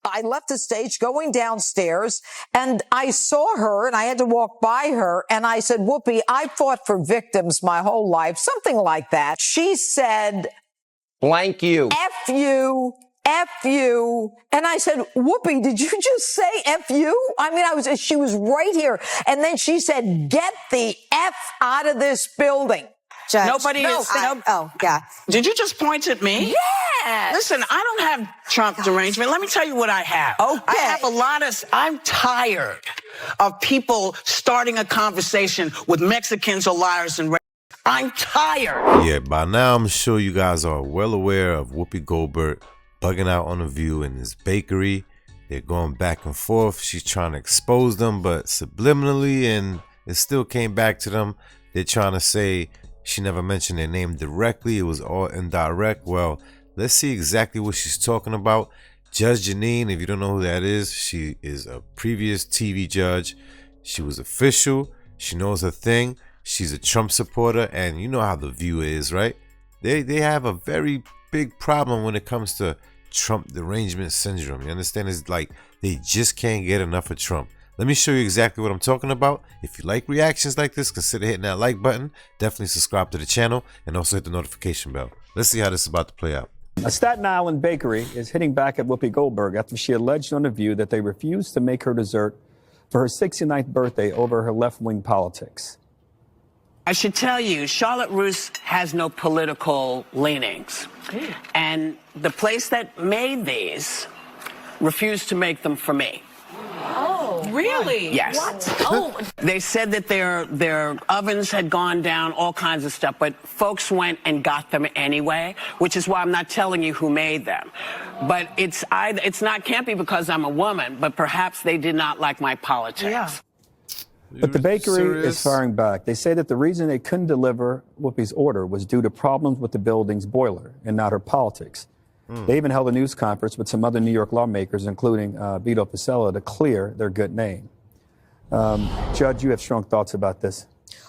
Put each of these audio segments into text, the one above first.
I left the stage going downstairs, and I saw her, and I had to walk by her, and I said, Whoopi, I fought for victims my whole life, something like that. She said, blank you. F you. F you. And I said, Whoopi, did you just say F you? I mean, she was right here. And then she said, get the F out of this building. Judge. Nobody is. Oh, yeah. Did you just point at me? Yes. Listen, I don't have Trump derangement. Let me tell you what I have. Okay. I have a lot of. I'm tired of people starting a conversation with Mexicans or liars and. I'm tired. Yeah, by now I'm sure you guys are well aware of Whoopi Goldberg bugging out on The View in this bakery. They're going back and forth. She's trying to expose them, but subliminally, and it still came back to them. They're trying to say she never mentioned their name directly. It was all indirect. Well, let's see exactly what she's talking about. Judge Jeanine, if you don't know who that is, she is a previous TV judge. She was official. She knows her thing. She's a Trump supporter, and you know how The View is, right? They have a very big problem when it comes to Trump derangement syndrome. You understand? It's like they just can't get enough of Trump. Let me show you exactly what I'm talking about. If you like reactions like this, consider hitting that like button. Definitely subscribe to the channel and also hit the notification bell. Let's see how this is about to play out. A Staten Island bakery is hitting back at Whoopi Goldberg after she alleged on The View that they refused to make her dessert for her 69th birthday over her left-wing politics. I should tell you, Charlotte Russe has no political leanings. And the place that made these refused to make them for me. Oh, really? Yes. What? Oh. They said that their ovens had gone down, all kinds of stuff, but folks went and got them anyway, which is why I'm not telling you who made them. But can't be because I'm a woman, but perhaps they did not like my politics. Yeah. But the bakery is firing back. They say that the reason they couldn't deliver Whoopi's order was due to problems with the building's boiler and not her politics. They even held a news conference with some other New York lawmakers, including Wolliofficial, to clear their good name. Judge, you have strong thoughts about this.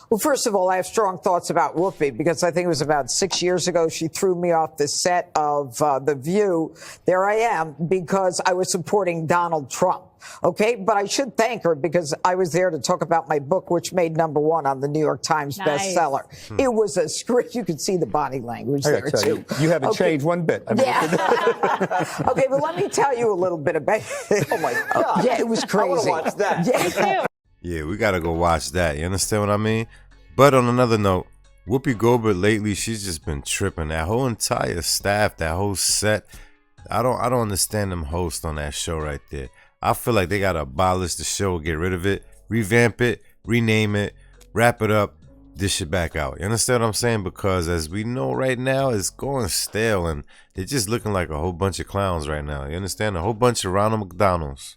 Well, first of all, I have strong thoughts about Whoopi because I think it was about 6 years ago she threw me off the set of The View. There I am because I was supporting Donald Trump. OK, but I should thank her because I was there to talk about my book, which made #1 on the New York Times bestseller. It was a script. You could see the body language there, too. You haven't changed one bit. I mean, yeah. OK, but let me tell you a little bit about it. Oh, my God. Yeah, it was crazy. I want to watch that. Yeah. Yeah, we got to go watch that. You understand what I mean? But on another note, Whoopi Goldberg lately, she's just been tripping. That whole entire staff, that whole set, I don't understand them hosts on that show right there. I feel like they got to abolish the show, get rid of it, revamp it, rename it, wrap it up, dish it back out. You understand what I'm saying? Because as we know right now, it's going stale and they're just looking like a whole bunch of clowns right now. You understand? A whole bunch of Ronald McDonald's.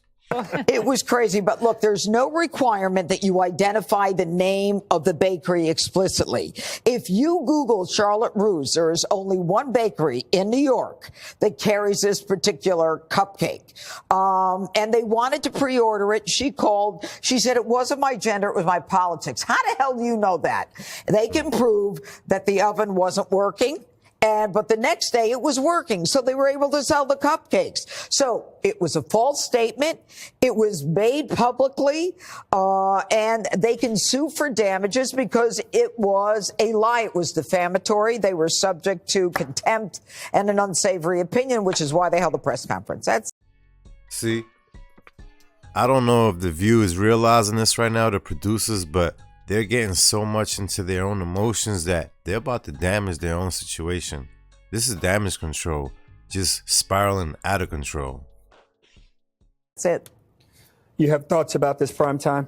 It was crazy. But look, there's no requirement that you identify the name of the bakery explicitly. If you Google Charlotte Russe, there is only one bakery in New York that carries this particular cupcake. And they wanted to pre-order it. She called. She said, it wasn't my gender. It was my politics. How the hell do you know that? They can prove that the oven wasn't working. But the next day it was working. So they were able to sell the cupcakes. So it was a false statement. It was made publicly. And they can sue for damages because it was a lie. It was defamatory. They were subject to contempt and an unsavory opinion, which is why they held a press conference. See, I don't know if The View is realizing this right now, the producers, but they're getting so much into their own emotions that they're about to damage their own situation. This is damage control, just spiraling out of control. That's it. You have thoughts about this prime time?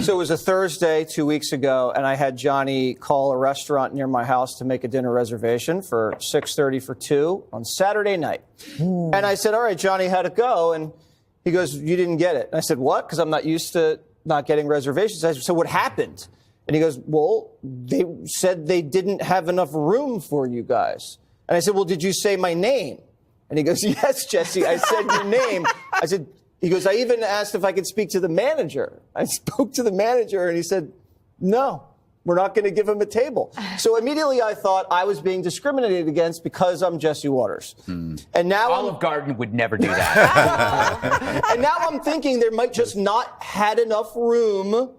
So it was a Thursday 2 weeks ago, and I had Johnny call a restaurant near my house to make a dinner reservation for 6:30 for 2 on Saturday night. And I said, all right, Johnny, how'd it go? And he goes, you didn't get it. And I said, what? Because I'm not used to not getting reservations. I said, so what happened? And he goes, well, they said they didn't have enough room for you guys. And I said, well, did you say my name? And he goes, yes, Jesse, I said your name. I said, he goes, I even asked if I could speak to the manager. I spoke to the manager and he said, no, We're not going to give him a table. So immediately I thought I was being discriminated against because I'm Jesse Waters. And now Olive Garden would never do that. and now I'm thinking there might just not had enough room.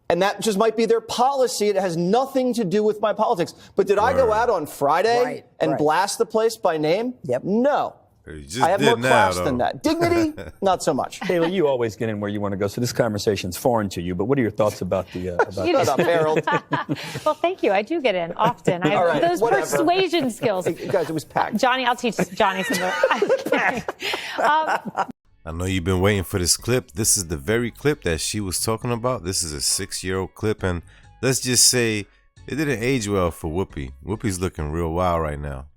And that just might be their policy. It has nothing to do with my politics. But did I go out on Friday and blast the place by name? Yep. No. I have more class than that. Dignity, not so much. Kayla, you always get in where you want to go, so this conversation's foreign to you. But what are your thoughts about the? Shut up, Harold. Well, thank you. I do get in often. I have those persuasion skills. Hey, guys, it was packed. Johnny, I'll teach Johnny some. I know you've been waiting for this clip. This is the very clip that she was talking about. This is a 6-year-old clip, and let's just say it didn't age well for Whoopi. Whoopi's looking real wild right now.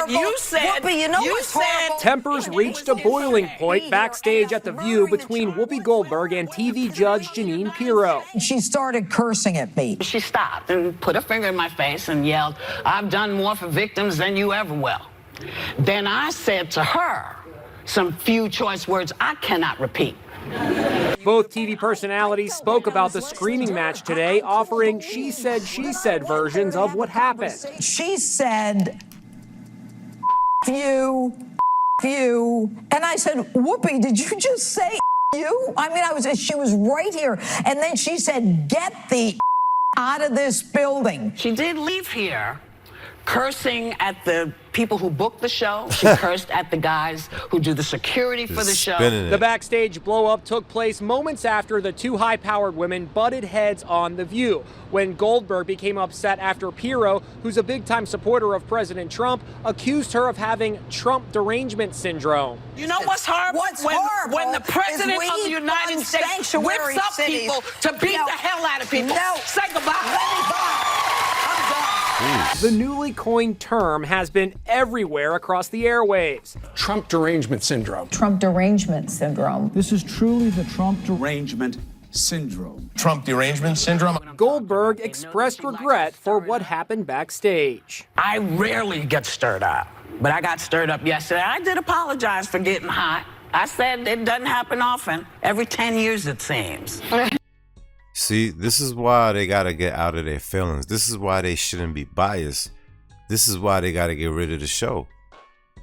You said, Whoopi, you know what's horrible? Tempers reached a boiling point backstage at The View between Whoopi Goldberg and TV judge Jeanine Pirro. She started cursing at me. She stopped and put her finger in my face and yelled, "I've done more for victims than you ever will." Then I said to her some few choice words I cannot repeat. Both TV personalities spoke about the screaming match today, offering she said versions of what happened. She said, you, and I said, Whoopi, did you just say you? I mean, she was right here. And then she said, get the out of this building. She did leave here cursing at the people who booked the show. She cursed at the guys who do the security for the show. The backstage blow-up took place moments after the two high-powered women butted heads on The View, when Goldberg became upset after Pirro, who's a big-time supporter of President Trump, accused her of having Trump derangement syndrome. You know what's horrible? When the president of the United States whips up people to beat the hell out of people. Say goodbye. The newly coined term has been everywhere across the airwaves. Trump derangement syndrome. Trump derangement syndrome. This is truly the Trump derangement syndrome. Trump derangement syndrome. Goldberg expressed regret for what happened backstage. I rarely get stirred up, but I got stirred up yesterday. I did apologize for getting hot. I said it doesn't happen often. Every 10 years, it seems. See, this is why they gotta get out of their feelings. This is why they shouldn't be biased. This is why they gotta get rid of the show.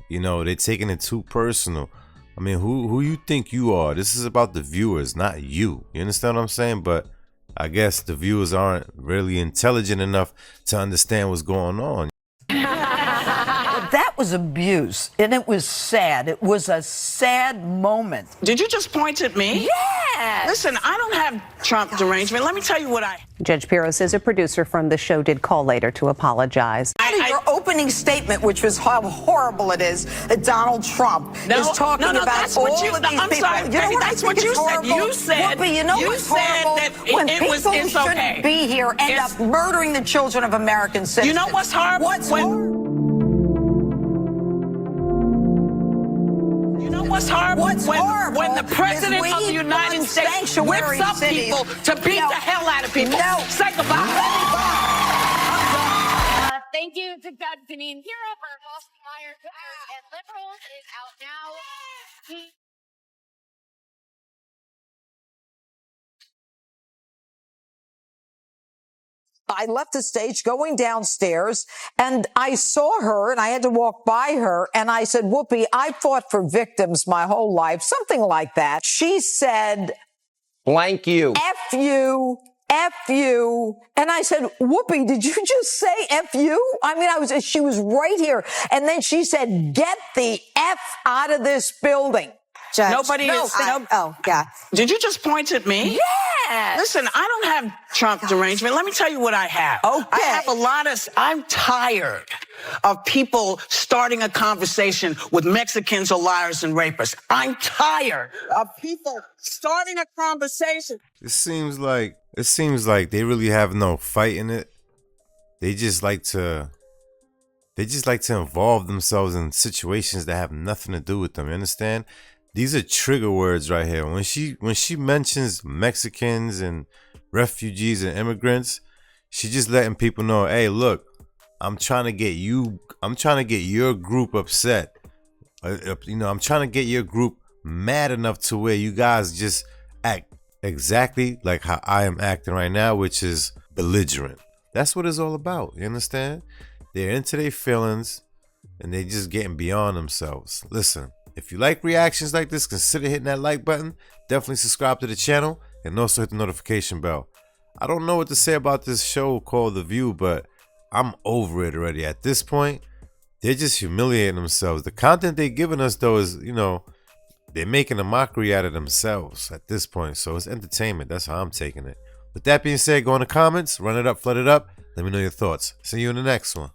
You know, they're taking it too personal. I mean, who you think you are? This is about the viewers, not you. You understand what I'm saying? But I guess the viewers aren't really intelligent enough to understand what's going on. That was abuse, and it was sad. It was a sad moment. Did you just point at me? Yes! Listen, I don't have Trump derangement. Let me tell you what Judge Pirro says a producer from the show did call later to apologize. Your opening statement, which was how horrible it is that Donald Trump is talking about all of these people. I'm sorry, you know what that's I think what you is said. horrible? You said, Whoopi, you know what's horrible? When people who shouldn't be here end up murdering the children of American citizens. You know what's horrible? What's horrible? What's horrible? When the president of the United States whips up people to beat the hell out of people. Say goodbye. Thank you to Judge Jeanine Pirro for hosting Myers and Liberals is out now. I left the stage going downstairs and I saw her and I had to walk by her and I said, Whoopi, I fought for victims my whole life, something like that. She said, blank you. F you. F you. And I said, Whoopi, did you just say F you? I mean, she was right here. And then she said, get the F out of this building. Judge. Nobody is. Oh, yeah. Did you just point at me? Yes. Listen, I don't have Trump derangement. Let me tell you what I have. Okay. I have I'm tired of people starting a conversation with Mexicans or liars and rapists. I'm tired of people starting a conversation. It seems like they really have no fight in it. They just like to involve themselves in situations that have nothing to do with them. You understand? These are trigger words right here. When she mentions Mexicans and refugees and immigrants, she's just letting people know, hey, look, I'm trying to get your group upset. I'm trying to get your group mad enough to where you guys just act exactly like how I am acting right now, which is belligerent. That's what it's all about. You understand? They're into their feelings and they just getting beyond themselves. Listen, if you like reactions like this, consider hitting that like button. Definitely subscribe to the channel and also hit the notification bell. I don't know what to say about this show called The View, but I'm over it already. At this point, they're just humiliating themselves. The content they're giving us, though, is, you know, they're making a mockery out of themselves at this point. So it's entertainment. That's how I'm taking it. With that being said, go in the comments, run it up, flood it up. Let me know your thoughts. See you in the next one.